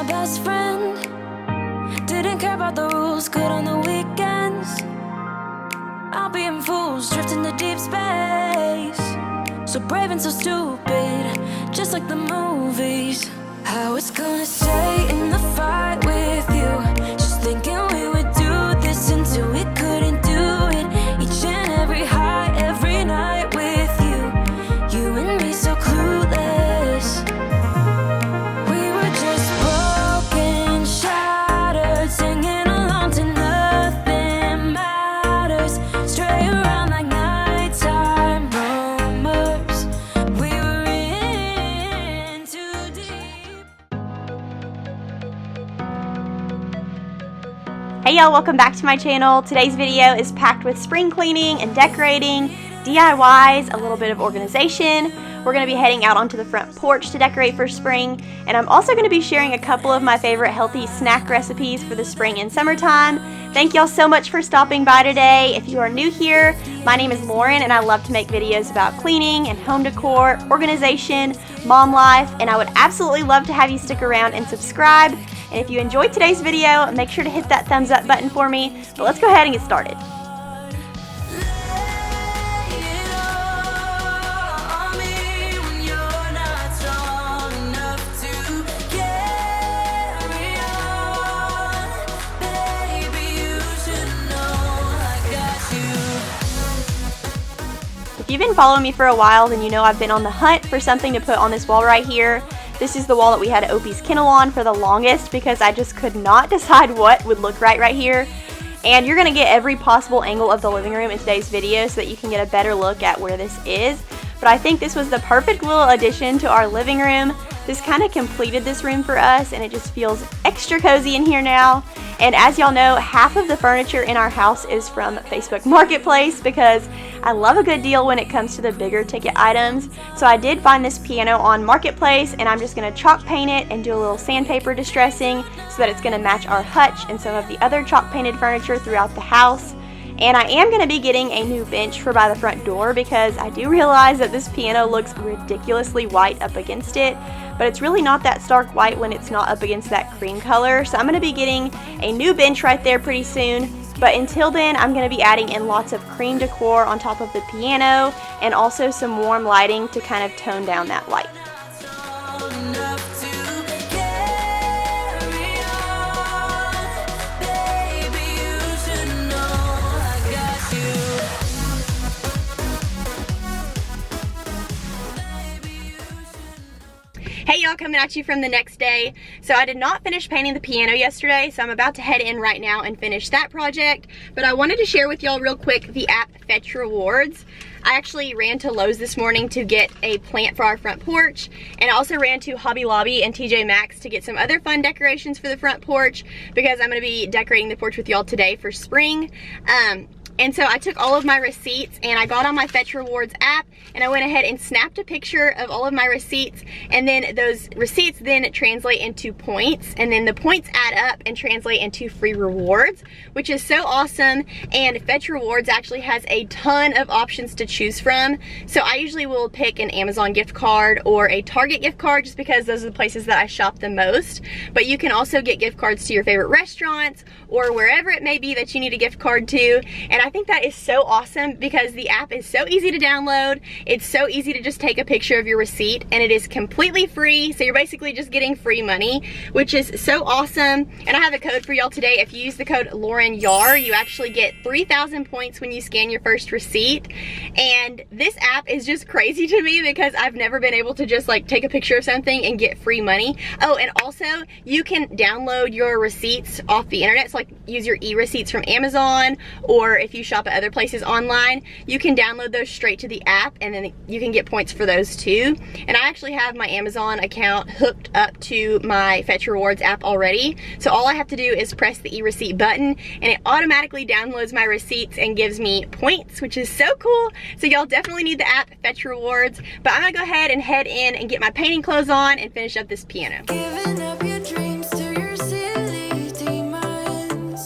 my best friend. Didn't care about the rules, good on the weekends. I'll be in fools, drifting to deep space. So brave and so stupid, just like the movies. I was gonna stay in the fight with you, just thinking we would do this until we couldn't do it. Each and every high, every night with you, you and me so clueless. We were just broken, shattered, singing along to nothing matters. Stray around like nighttime rumors. We were in too deep. Hey y'all, welcome back to my channel. Today's video is packed with spring cleaning and decorating, DIYs, a little bit of organization. We're going to be heading out onto the front porch to decorate for spring, and I'm also going to be sharing a couple of my favorite healthy snack recipes for the spring and summertime. Thank y'all so much for stopping by today. If you are new here, my name is Lauren and I love to make videos about cleaning and home decor, organization, mom life, and I would absolutely love to have you stick around and subscribe. And if you enjoyed today's video, make sure to hit that thumbs up button for me. But let's go ahead and get started. If you've been following me for a while, then you know I've been on the hunt for something to put on this wall right here. This is the wall that we had Opie's kennel on for the longest because I just could not decide what would look right here. And you're going to get every possible angle of the living room in today's video so that you can get a better look at where this is. But I think this was the perfect little addition to our living room. This kind of completed this room for us and it just feels extra cozy in here now. And as y'all know, half of the furniture in our house is from Facebook Marketplace because I love a good deal when it comes to the bigger ticket items. So I did find this piano on Marketplace and I'm just going to chalk paint it and do a little sandpaper distressing so that it's going to match our hutch and some of the other chalk painted furniture throughout the house. And I am going to be getting a new bench for by the front door because I do realize that this piano looks ridiculously white up against it, but it's really not that stark white when it's not up against that cream color. So I'm going to be getting a new bench right there pretty soon. But until then, I'm going to be adding in lots of cream decor on top of the piano and also some warm lighting to kind of tone down that light. Hey y'all, coming at you from the next day. So I did not finish painting the piano yesterday, so I'm about to head in right now and finish that project. But I wanted to share with y'all real quick the app Fetch Rewards. I actually ran to Lowe's this morning to get a plant for our front porch, and I also ran to Hobby Lobby and TJ Maxx to get some other fun decorations for the front porch because I'm going to be decorating the porch with y'all today for spring. And so I took all of my receipts and I got on my Fetch Rewards app and I went ahead and snapped a picture of all of my receipts, and then those receipts then translate into points, and then the points add up and translate into free rewards, which is so awesome. And Fetch Rewards actually has a ton of options to choose from. So I usually will pick an Amazon gift card or a Target gift card just because those are the places that I shop the most. But you can also get gift cards to your favorite restaurants or wherever it may be that you need a gift card to. And I think that is so awesome because the app is so easy to download. It's so easy to just take a picture of your receipt and it is completely free. So you're basically just getting free money, which is so awesome. And I have a code for y'all today. If you use the code LaurenYar, you actually get 3,000 points when you scan your first receipt. And this app is just crazy to me because I've never been able to just like take a picture of something and get free money. Oh, and also you can download your receipts off the internet. So like use your e-receipts from Amazon, or if you shop at other places online, you can download those straight to the app and then you can get points for those too. And I actually have my Amazon account hooked up to my Fetch Rewards app already. So all I have to do is press the e-receipt button and it automatically downloads my receipts and gives me points, which is so cool. So y'all definitely need the app Fetch Rewards. But I'm gonna go ahead and head in and get my painting clothes on and finish up this piano. Giving up your dreams to your silly demons.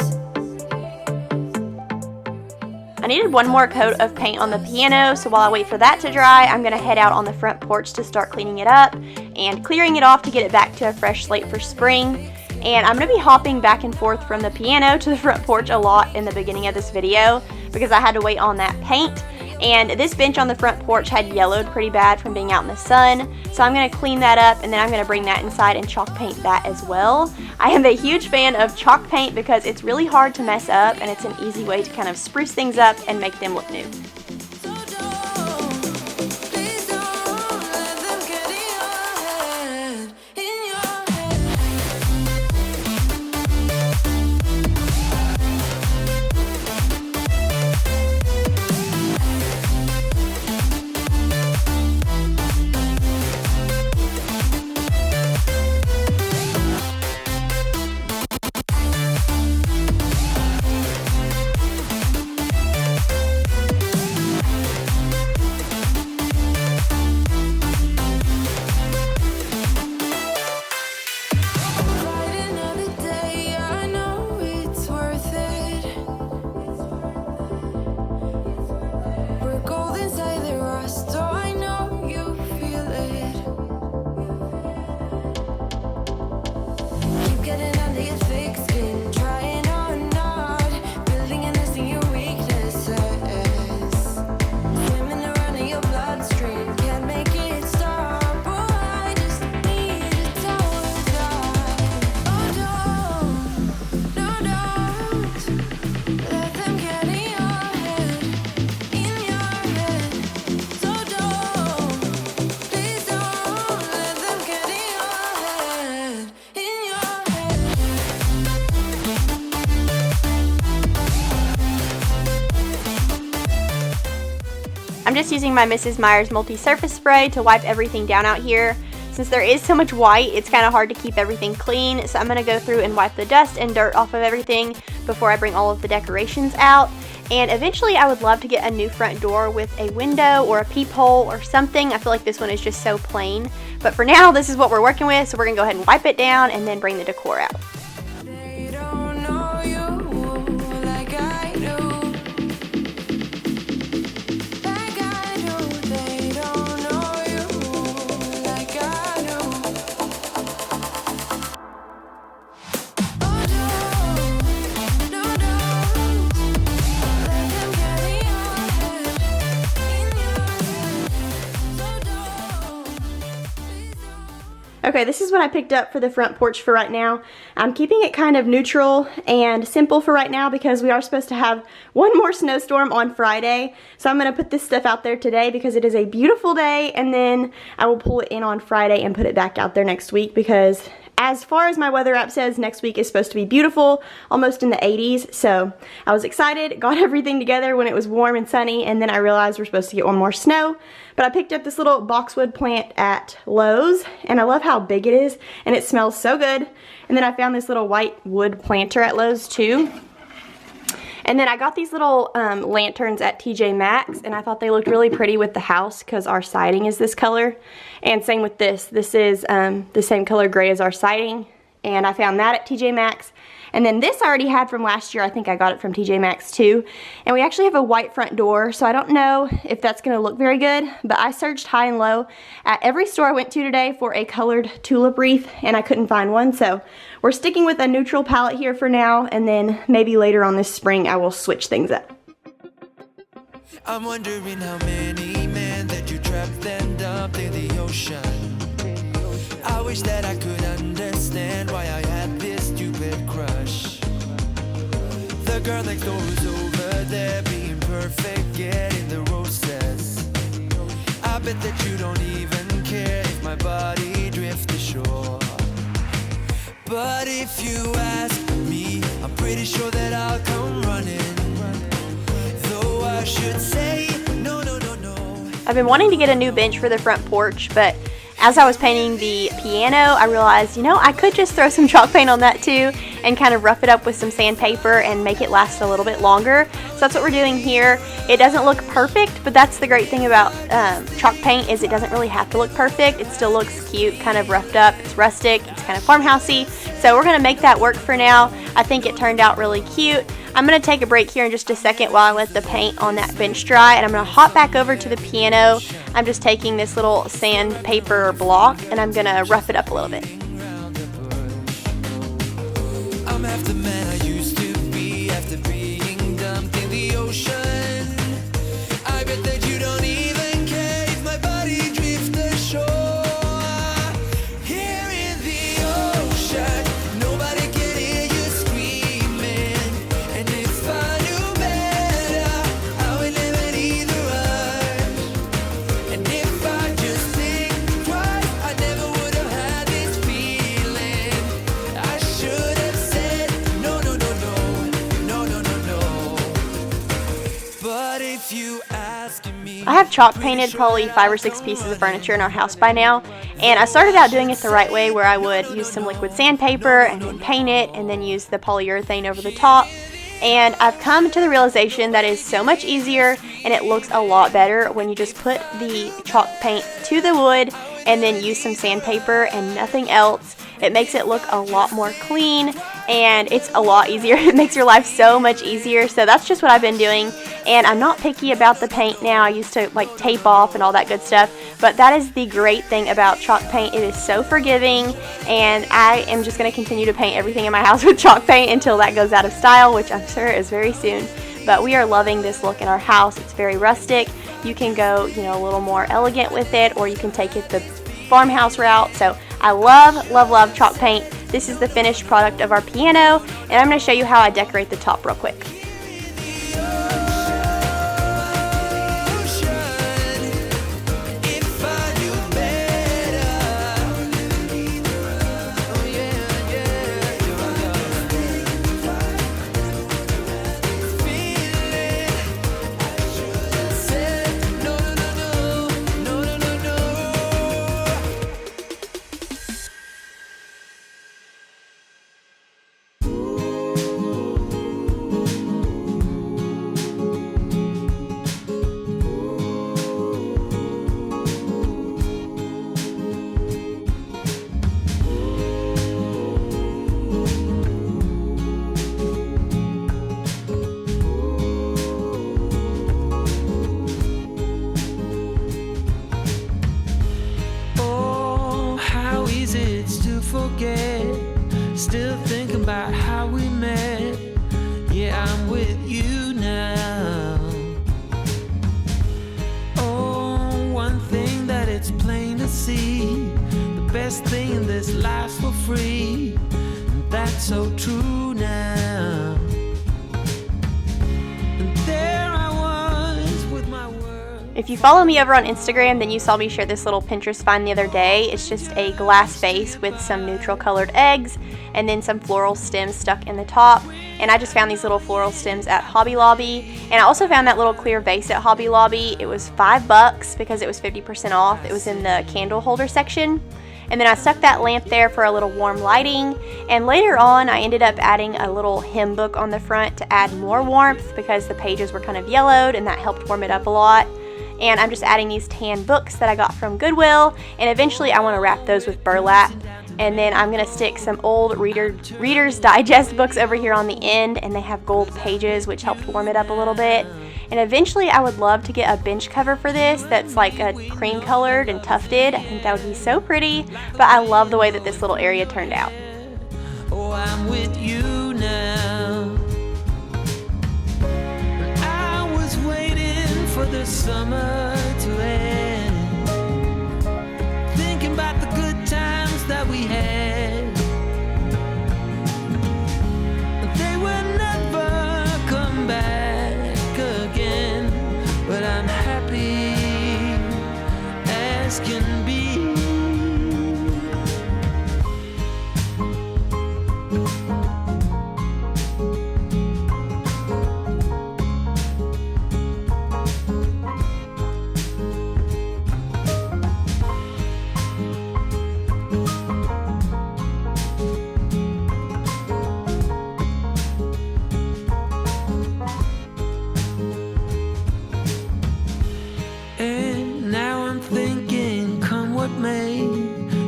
I needed one more coat of paint on the piano, so while I wait for that to dry, I'm going to head out on the front porch to start cleaning it up and clearing it off to get it back to a fresh slate for spring. And I'm going to be hopping back and forth from the piano to the front porch a lot in the beginning of this video because I had to wait on that paint. And this bench on the front porch had yellowed pretty bad from being out in the sun, so I'm going to clean that up and then I'm going to bring that inside and chalk paint that as well. I am a huge fan of chalk paint because it's really hard to mess up and it's an easy way to kind of spruce things up and make them look new. I'm just using my Mrs. Meyer's multi-surface spray to wipe everything down out here. Since there is so much white, it's kind of hard to keep everything clean, so I'm going to go through and wipe the dust and dirt off of everything before I bring all of the decorations out. And eventually I would love to get a new front door with a window or a peephole or something. I feel like this one is just so plain. But for now, this is what we're working with, so we're going to go ahead and wipe it down and then bring the decor out. Okay, this is what I picked up for the front porch for right now. I'm keeping it kind of neutral and simple for right now because we are supposed to have one more snowstorm on Friday. So I'm going to put this stuff out there today because it is a beautiful day, and then I will pull it in on Friday and put it back out there next week because as far as my weather app says, next week is supposed to be beautiful, almost in the 80s. So I was excited, got everything together when it was warm and sunny, and then I realized we're supposed to get one more snow. But I picked up this little boxwood plant at Lowe's, and I love how big it is, and it smells so good. And then I found this little white wood planter at Lowe's too. And then I got these little lanterns at TJ Maxx, and I thought they looked really pretty with the house because our siding is this color. And same with this. This is the same color gray as our siding, and I found that at TJ Maxx. And then this I already had from last year. I think I got it from TJ Maxx too. And we actually have a white front door, so I don't know if that's going to look very good. But I searched high and low at every store I went to today for a colored tulip wreath, and I couldn't find one. So we're sticking with a neutral palette here for now, and then maybe later on this spring I will switch things up. I'm wondering how many men that you trapped and dumped in the ocean. I wish that I could understand why I had this stupid crush. The girl next door is over there being perfect, getting the roses. I bet that you don't even care if my body drifts ashore. But if you ask me, I'm pretty sure that I'll come running. Though I should say no, no, no, no. I've been wanting to get a new bench for the front porch, but as I was painting the piano, I realized, you know, I could just throw some chalk paint on that too and kind of rough it up with some sandpaper and make it last a little bit longer. So that's what we're doing here. It doesn't look perfect, but that's the great thing about chalk paint is it doesn't really have to look perfect. It still looks cute, kind of roughed up. It's rustic, it's kind of farmhousey. So we're going to make that work for now. I think it turned out really cute. I'm going to take a break here in just a second while I let the paint on that bench dry, and I'm going to hop back over to the piano. I'm just taking this little sandpaper block and I'm going to rough it up a little bit. I'm half the man I used to be after being dumped in the ocean. I bet that you don't even care if my body drifts ashore. Here in the ocean, nobody can hear you screaming. And if I knew better, I would never need the rush. And if I just think twice, I never would have had this feeling. I should have said no, no, no, no, no, no, no, no. But if you ask me, I have chalk painted probably 5 or 6 pieces of furniture in our house by now, and I started out doing it the right way where I would use some liquid sandpaper and then paint it and then use the polyurethane over the top. And I've come to the realization that it's so much easier and it looks a lot better when you just put the chalk paint to the wood and then use some sandpaper and nothing else. It makes it look a lot more clean and it's a lot easier. It makes your life so much easier. So that's just what I've been doing, and I'm not picky about the paint now. I used to like tape off and all that good stuff, but that is the great thing about chalk paint. It is so forgiving, and I am just going to continue to paint everything in my house with chalk paint until that goes out of style, which I'm sure is very soon. But we are loving this look in our house. It's very rustic. You can go, a little more elegant with it, or you can take it the farmhouse route. So I love, love, love chalk paint. This is the finished product of our piano, and I'm going to show you how I decorate the top real quick. Still thinking about how we met. Yeah, I'm with you now. Oh, one thing that it's plain to see, the best thing in this life's for free, and that's so true now. And there I was with my world. If you follow me over on Instagram, then you saw me share this little Pinterest find the other day. It's just a glass vase with some neutral colored eggs and then some floral stems stuck in the top. And I just found these little floral stems at Hobby Lobby. And I also found that little clear vase at Hobby Lobby. It was $5 because it was 50% off. It was in the candle holder section. And then I stuck that lamp there for a little warm lighting. And later on, I ended up adding a little hymn book on the front to add more warmth because the pages were kind of yellowed, and that helped warm it up a lot. And I'm just adding these tan books that I got from Goodwill, and eventually I want to wrap those with burlap. And then I'm going to stick some old Reader's Digest books over here on the end, and they have gold pages, which helped warm it up a little bit. And eventually I would love to get a bench cover for this that's like a cream colored and tufted. I think that would be so pretty, but I love the way that this little area turned out. Oh, I'm with you now. I was waiting for the summer to end, thinking about the good times that we had. They will never come back again, but I'm happy as can be.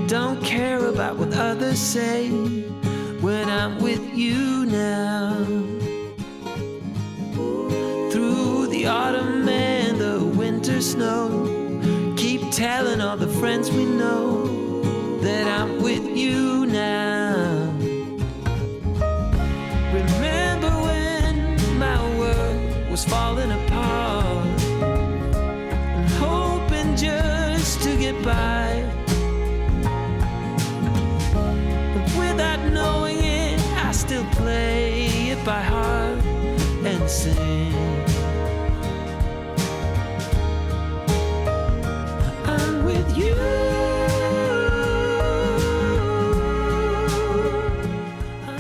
Don't care about what others say when I'm with you now. winter snow. Keep telling all the friends we know that I'm with you now. Remember when my world was falling apart and hoping just to get by, but without knowing it, I still play it by heart and sing. I'm with you.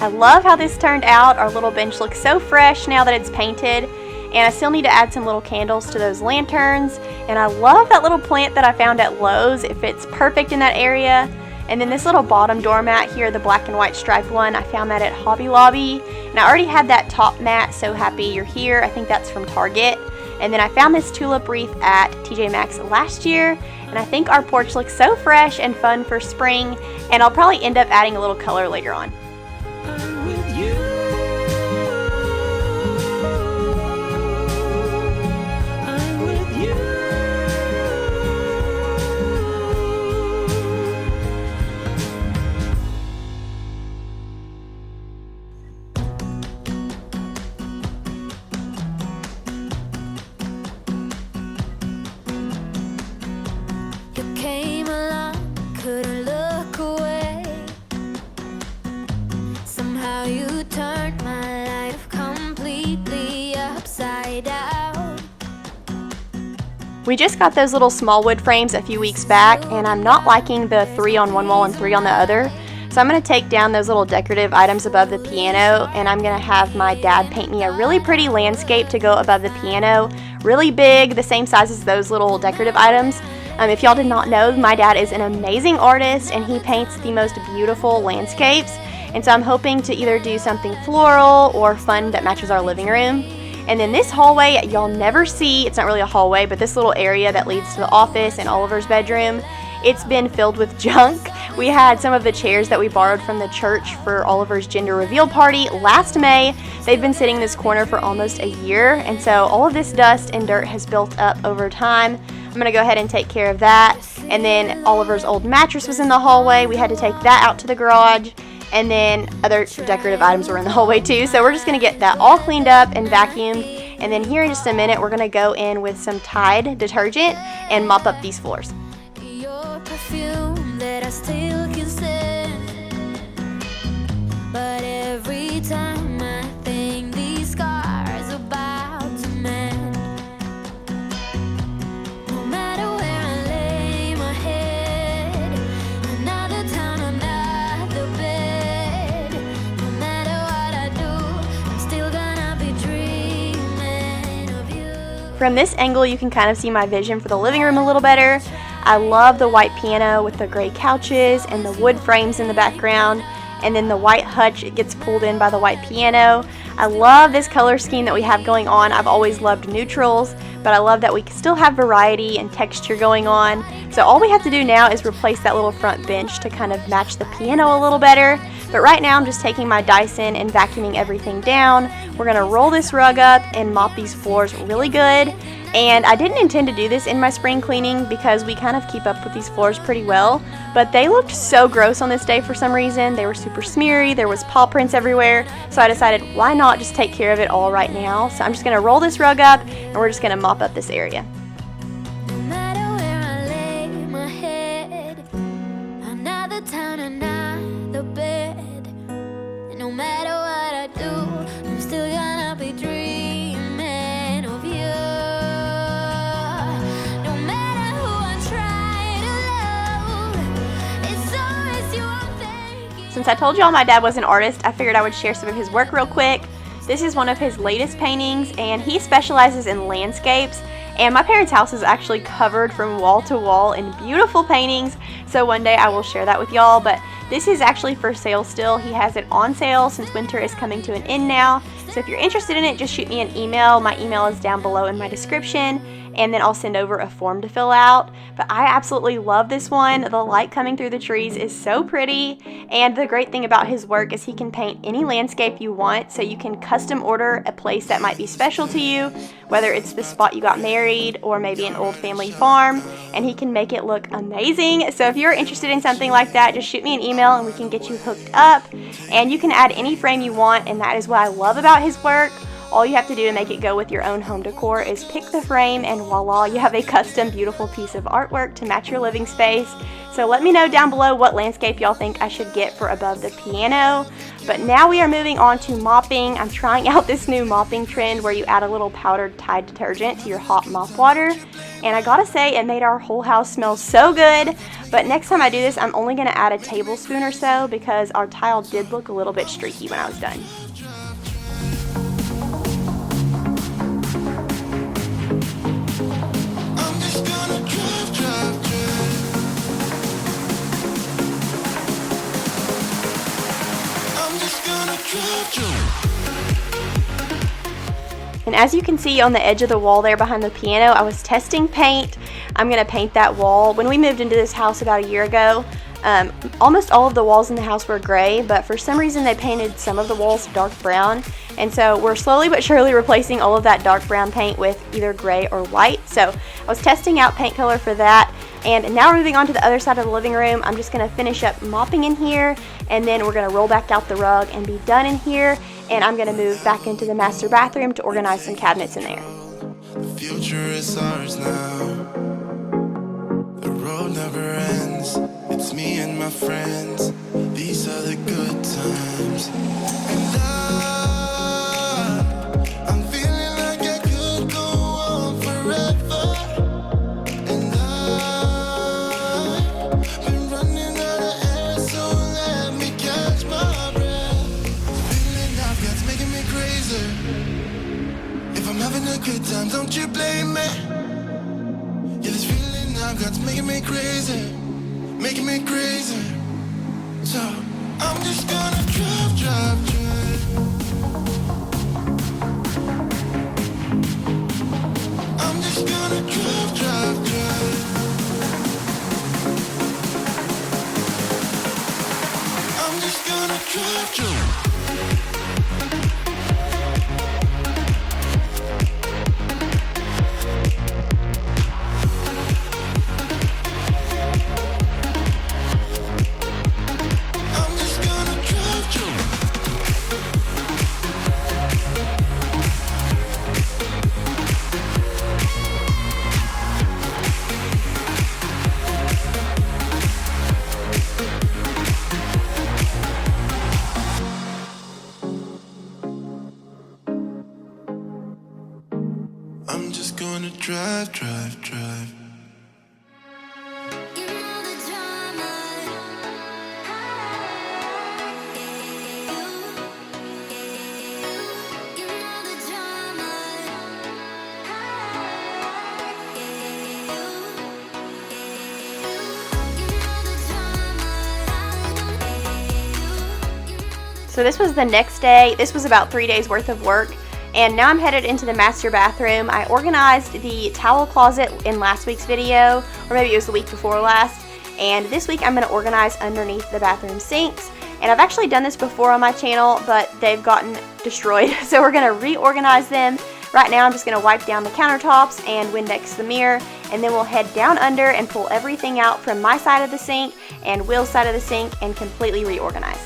I love how this turned out. Our little bench looks so fresh now that it's painted, and I still need to add some little candles to those lanterns. And I love that little plant that I found at Lowe's. It fits perfect in that area. And then this little bottom doormat here, the black and white striped one, I found that at Hobby Lobby. And I already had that top mat, So Happy You're Here. I think that's from Target. And then I found this tulip wreath at TJ Maxx last year. And I think our porch looks so fresh and fun for spring. And I'll probably end up adding a little color later on. I'm with you. I'm with you. You came along, couldn't look away. Somehow you turned my life completely upside down. We just got those little small wood frames a few weeks back, and I'm not liking the 3 on one wall and 3 on the other. So I'm going to take down those little decorative items above the piano, and I'm going to have my dad paint me a really pretty landscape to go above the piano. Really big, the same size as those little decorative items. If y'all did not know, my dad is an amazing artist, and he paints the most beautiful landscapes. And so I'm hoping to either do something floral or fun that matches our living room. And then this hallway, y'all never see, it's not really a hallway, but this little area that leads to the office and Oliver's bedroom, it's been filled with junk. We had some of the chairs that we borrowed from the church for Oliver's gender reveal party last May. They've been sitting in this corner for almost a year, and so all of this dust and dirt has built up over time. I'm going to go ahead and take care of that. And then Oliver's old mattress was in the hallway. We had to take that out to the garage. And then other decorative items were in the hallway too. So we're just going to get that all cleaned up and vacuumed. And then here in just a minute, we're going to go in with some Tide detergent and mop up these floors. Your perfume that I still can stand. But every time I think these scars about to mend. No matter where I lay my head, another town, another bed. No matter what I do, I'm still gonna be dreaming of you. From this angle, you can kind of see my vision for the living room a little better. I love the white piano with the gray couches and the wood frames in the background, and then the white hutch, it gets pulled in by the white piano. I love this color scheme that we have going on. I've always loved neutrals, but I love that we still have variety and texture going on. So all we have to do now is replace that little front bench to kind of match the piano a little better. But right now I'm just taking my Dyson and vacuuming everything down. We're gonna roll this rug up and mop these floors really good. And I didn't intend to do this in my spring cleaning because we kind of keep up with these floors pretty well, but they looked so gross on this day for some reason. They were super smeary, there was paw prints everywhere, so I decided why not just take care of it all right now. So I'm just gonna roll this rug up and we're just gonna mop up this area. No matter where I lay my head, another town, another bed. And no matter what I do, I'm still gonna be dreaming of you. No matter who I try to love, it's always you I'm thinking. Since I told y'all my dad was an artist, I figured I would share some of his work real quick. This is one of his latest paintings, and he specializes in landscapes. And my parents' house is actually covered from wall to wall in beautiful paintings, so one day I will share that with y'all. But this is actually for sale still. He has it on sale since winter is coming to an end now. So if you're interested in it, just shoot me an email. My email is down below in my description. and then I'll send over a form to fill out. But I absolutely love this one. The light coming through the trees is so pretty, and the great thing about his work is he can paint any landscape you want, so you can custom order a place that might be special to you, whether it's the spot you got married or maybe an old family farm, and he can make it look amazing. So if you're interested in something like that, just shoot me an email and we can get you hooked up. And you can add any frame you want, and that is what I love about his work. All you have to do to make it go with your own home decor is pick the frame, and voila, you have a custom beautiful piece of artwork to match your living space. So let me know down below what landscape y'all think I should get for above the piano. But now we are moving on to mopping. I'm trying out this new mopping trend where you add a little powdered Tide detergent to your hot mop water. And I gotta say, it made our whole house smell so good. But next time I do this, I'm only gonna add a tablespoon or so because our tile did look a little bit streaky when I was done. And as you can see on the edge of the wall there behind the piano, I was testing paint. I'm going to paint that wall. When we moved into this house about a year ago, almost all of the walls in the house were gray, but for some reason they painted some of the walls dark brown. And so we're slowly but surely replacing all of that dark brown paint with either gray or white. So I was testing out paint color for that. And now we're moving on to the other side of the living room. I'm just going to finish up mopping in here, and then we're going to roll back out the rug and be done in here. And I'm going to move back into the master bathroom to organize some cabinets in there. The future is ours now. The road never ends. It's me and my friends. These are the good times. And I'm feeling like I could go on forever. And I've been running out of air, so let me catch my breath. The feeling I've got's making me crazy. If I'm having a good time, don't you blame me. Yeah, this feeling I've got's making me crazy. Making me crazy. So I'm just gonna drive. I'm just gonna drive. I'm just gonna drive. I'm just gonna drive. So this was the next day. This was about 3 days worth of work. And now I'm headed into the master bathroom. I organized the towel closet in last week's video, or maybe it was the week before last. And this week I'm going to organize underneath the bathroom sinks. And I've actually done this before on my channel, but they've gotten destroyed. So we're going to reorganize them. Right now I'm just going to wipe down the countertops and Windex the mirror. And then we'll head down under and pull everything out from my side of the sink and Will's side of the sink and completely reorganize.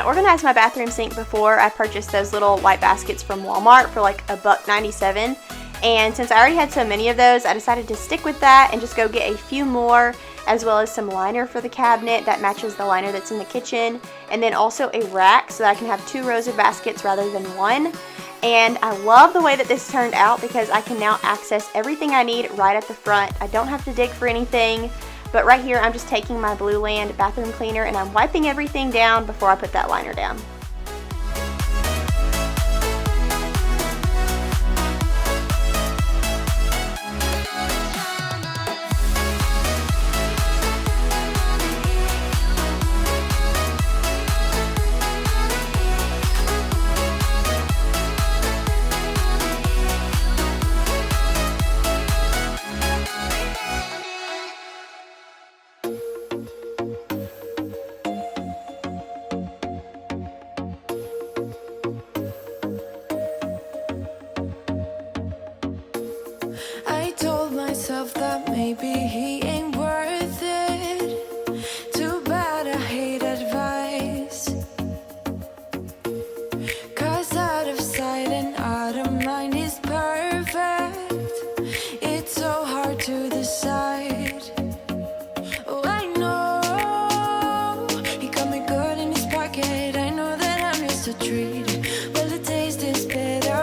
organized my bathroom sink before. I purchased those little white baskets from Walmart for like $1.97. And since I already had so many of those, I decided to stick with that and just go get a few more, as well as some liner for the cabinet that matches the liner that's in the kitchen, and then also a rack so that I can have 2 rows of baskets rather than 1. And I love the way that this turned out because I can now access everything I need right at the front. I don't have to dig for anything, but right here I'm just taking my Blue Land bathroom cleaner and I'm wiping everything down before I put that liner down. I told myself that maybe he ain't worth it. Too bad I hate advice. 'Cause out of sight and out of mind is perfect. It's so hard to decide. Oh, I know he got me good in his pocket. I know that I'm just a treat. Well, the taste is better.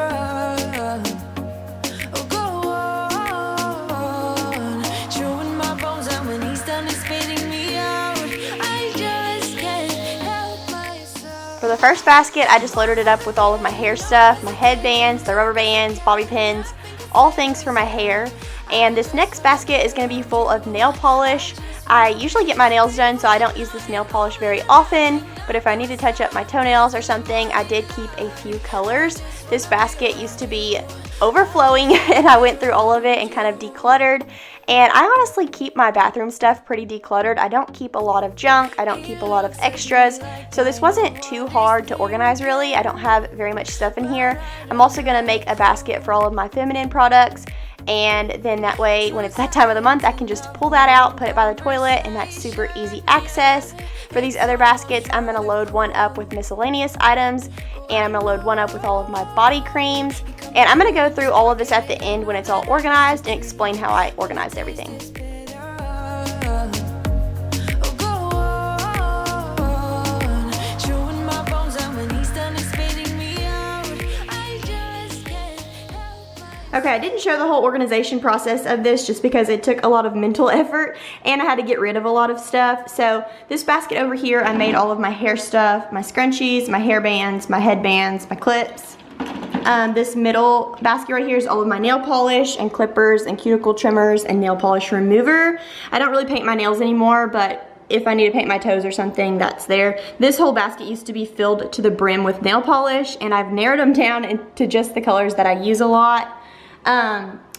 For the first basket, I just loaded it up with all of my hair stuff, my headbands, the rubber bands, bobby pins, all things for my hair. And this next basket is going to be full of nail polish. I usually get my nails done, so I don't use this nail polish very often, but if I need to touch up my toenails or something, I did keep a few colors. This basket used to be overflowing and I went through all of it and kind of decluttered. And I honestly keep my bathroom stuff pretty decluttered. I don't keep a lot of junk, I don't keep a lot of extras, so this wasn't too hard to organize really. I don't have very much stuff in here. I'm also going to make a basket for all of my feminine products, and then that way when it's that time of the month I can just pull that out, put it by the toilet, and that's super easy access. For these other baskets, I'm going to load one up with miscellaneous items, and I'm going to load one up with all of my body creams, and I'm going to go through all of this at the end when it's all organized and explain how I organized everything. Okay, I didn't show the whole organization process of this just because it took a lot of mental effort and I had to get rid of a lot of stuff. So this basket over here, I made all of my hair stuff, my scrunchies, my hair bands, my headbands, my clips. This middle basket right here is all of my nail polish and clippers and cuticle trimmers and nail polish remover. I don't really paint my nails anymore, but if I need to paint my toes or something, that's there. This whole basket used to be filled to the brim with nail polish, and I've narrowed them down into just the colors that I use a lot.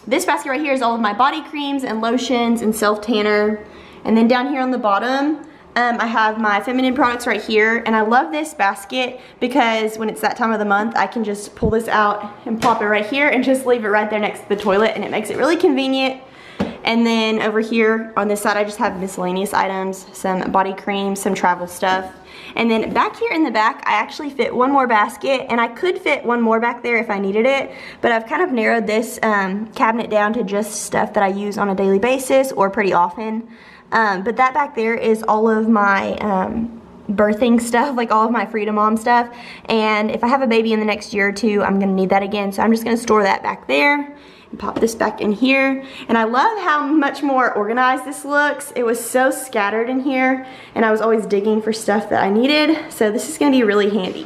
This basket right here is all of my body creams and lotions and self-tanner. And then down here on the bottom, I have my feminine products right here. And I love this basket because when it's that time of the month, I can just pull this out and plop it right here and just leave it right there next to the toilet, and it makes it really convenient. And then over here on this side, I just have miscellaneous items, some body cream, some travel stuff. And then back here in the back, I actually fit one more basket, and I could fit one more back there if I needed it, but I've kind of narrowed this cabinet down to just stuff that I use on a daily basis or pretty often. But that back there is all of my birthing stuff, like all of my Freedom Mom stuff. And if I have a baby in the next year or two, I'm gonna need that again, so I'm just gonna store that back there. And pop this back in here. And I love how much more organized this looks. It was so scattered in here, and I was always digging for stuff that I needed, so this is going to be really handy.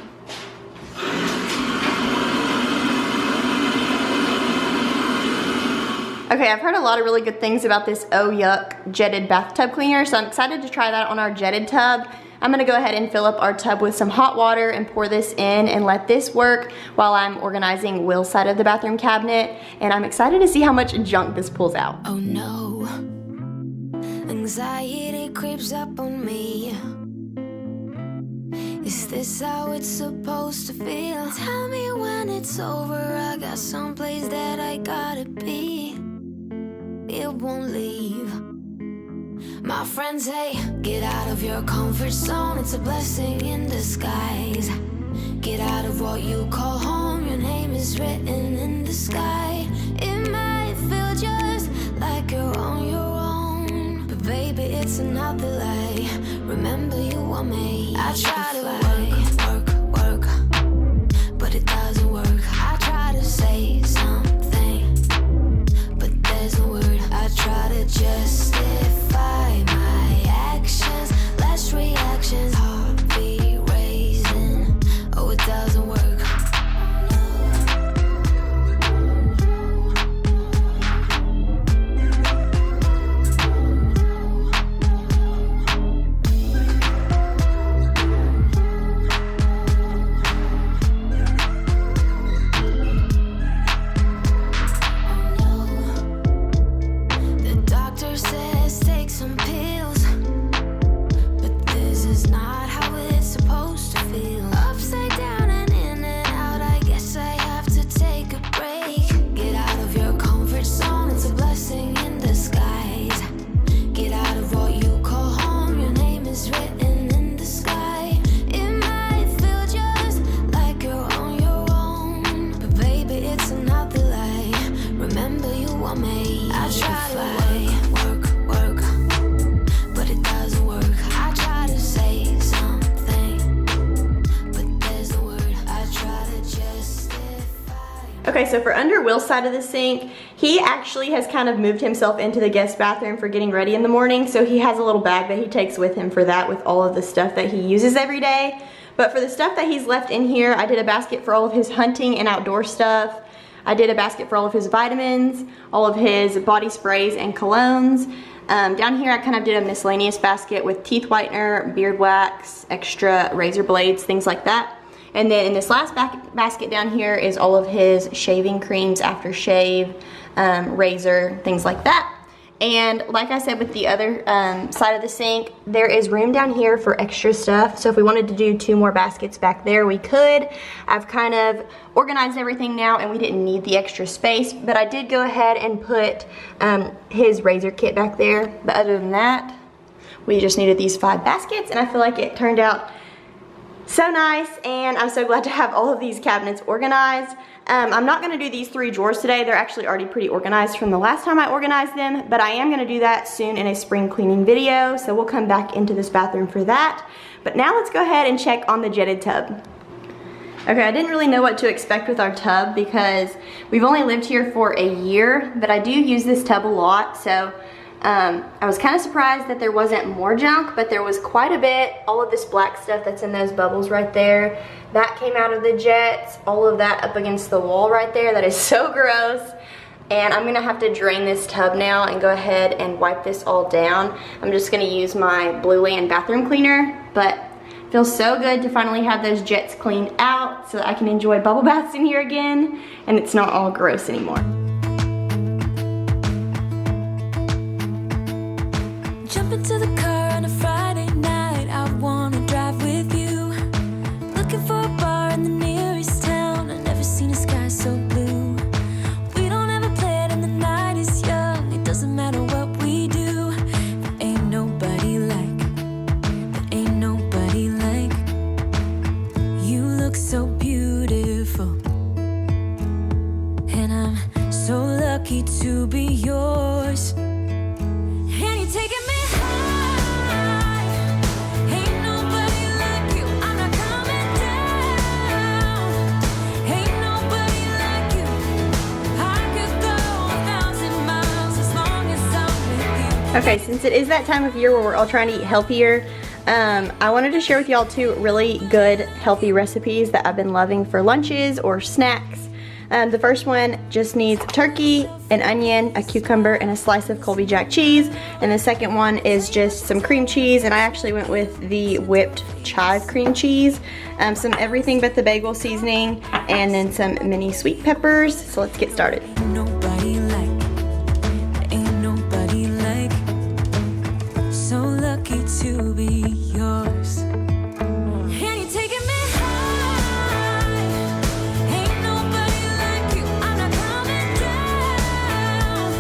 Okay, I've heard a lot of really good things about this Oh Yuck jetted bathtub cleaner, so I'm excited to try that on our jetted tub. I'm gonna go ahead and fill up our tub with some hot water and pour this in and let this work while I'm organizing Will's side of the bathroom cabinet. And I'm excited to see how much junk this pulls out. Oh no, anxiety creeps up on me. Is this how it's supposed to feel? Tell me when it's over, I got someplace that I gotta be. It won't leave. My friends say, get out of your comfort zone, it's a blessing in disguise. Get out of what you call home, your name is written in the sky. It might feel just like you're on your own, but baby, it's another lie. Remember, you were made. I try to work, but it doesn't work. I try to say something, but there's no word. I try to justify my actions, less reactions, heartbeat raising. Oh, it doesn't work. Okay, so for under Will's side of the sink, he actually has kind of moved himself into the guest bathroom for getting ready in the morning, so he has a little bag that he takes with him for that, with all of the stuff that he uses every day. But for the stuff that he's left in here, I did a basket for all of his hunting and outdoor stuff. I did a basket for all of his vitamins, all of his body sprays and colognes. Down here I kind of did a miscellaneous basket with teeth whitener, beard wax, extra razor blades, things like that. And then in this last basket down here is all of his shaving creams, aftershave, razor, things like that. And like I said with the other side of the sink, there is room down here for extra stuff. So if we wanted to do 2 more baskets back there, we could. I've kind of organized everything now and we didn't need the extra space, but I did go ahead and put his razor kit back there. But other than that, we just needed these 5 baskets, and I feel like it turned out so nice, and I'm so glad to have all of these cabinets organized. I'm not going to do these 3 drawers today. They're actually already pretty organized from the last time I organized them, but I am going to do that soon in a spring cleaning video, so we'll come back into this bathroom for that. But now let's go ahead and check on the jetted tub. Okay, I didn't really know what to expect with our tub because we've only lived here for a year, but I do use this tub a lot, so I was kind of surprised that there wasn't more junk, but there was quite a bit. All of this black stuff that's in those bubbles right there, that came out of the jets. All of that up against the wall right there, that is so gross. And I'm gonna have to drain this tub now and go ahead and wipe this all down. I'm just gonna use my Blue Land bathroom cleaner, but it feels so good to finally have those jets cleaned out so that I can enjoy bubble baths in here again and it's not all gross anymore. Jump into the car on a Friday night, I wanna drive with you. Looking for a bar in the nearest town, I've never seen a sky so blue. We don't ever play it and the night is young, it doesn't matter what we do. There ain't nobody like you look so beautiful. And I'm so lucky to be yours. And you're taking me Okay, since it is that time of year where we're all trying to eat healthier, I wanted to share with y'all 2 really good healthy recipes that I've been loving for lunches or snacks. The first one just needs turkey, an onion, a cucumber, and a slice of Colby Jack cheese. And the second one is just some cream cheese, and I actually went with the whipped chive cream cheese, some everything but the bagel seasoning, and then some mini sweet peppers. So let's get started. To be yours. And you're taking me high. Ain't nobody like you. I'm not coming down.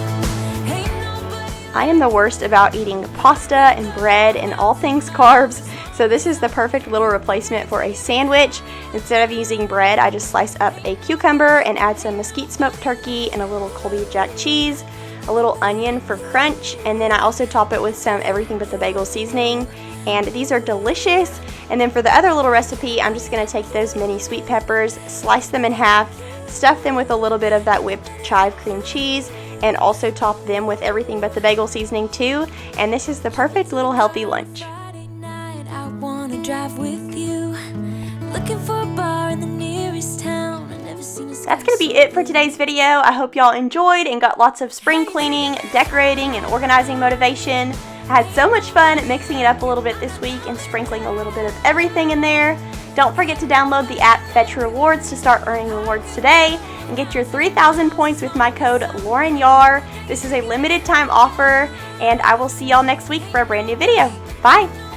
Ain't nobody I am the worst about eating pasta and bread and all things carbs, so this is the perfect little replacement for a sandwich. Instead of using bread, I just slice up a cucumber and add some mesquite smoked turkey and a little Colby Jack cheese, a little onion for crunch, and then I also top it with some everything but the bagel seasoning, and these are delicious. And then for the other little recipe, I'm just going to take those mini sweet peppers, slice them in half, stuff them with a little bit of that whipped chive cream cheese, and also top them with everything but the bagel seasoning too. And this is the perfect little healthy lunch. Friday night, I wanna drive with you. Looking for a bar in the nearest town. I've never seen a That's going to be it for today's video. I hope y'all enjoyed and got lots of spring cleaning, decorating, and organizing motivation. I had so much fun mixing it up a little bit this week and sprinkling a little bit of everything in there. Don't forget to download the app Fetch Rewards to start earning rewards today and get your 3,000 points with my code LaurenYar. This is a limited time offer, and I will see y'all next week for a brand new video. Bye!